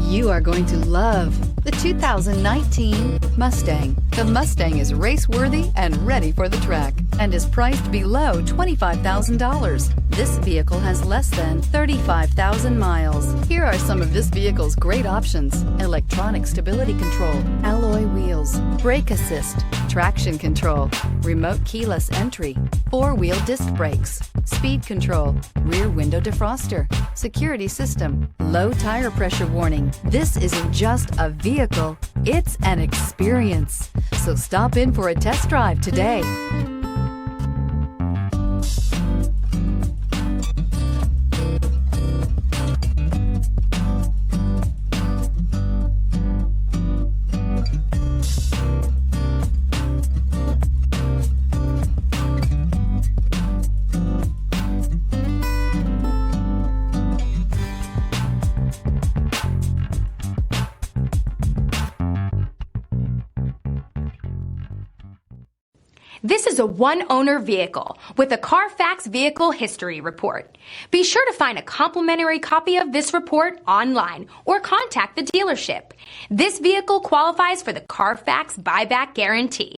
You are going to love the 2019 Mustang. The Mustang is race-worthy and ready for the track and is priced below $25,000. This vehicle has less than 35,000 miles. Here are some of this vehicle's great options: electronic stability control, alloy wheels, brake assist, traction control, remote keyless entry, four-wheel disc brakes, speed control, rear window defroster, security system, low tire pressure warning. This isn't just a vehicle, it's an experience. So stop in for a test drive today. This is a one-owner vehicle with a Carfax Vehicle History Report. Be sure to find a complimentary copy of this report online or contact the dealership. This vehicle qualifies for the Carfax Buyback Guarantee.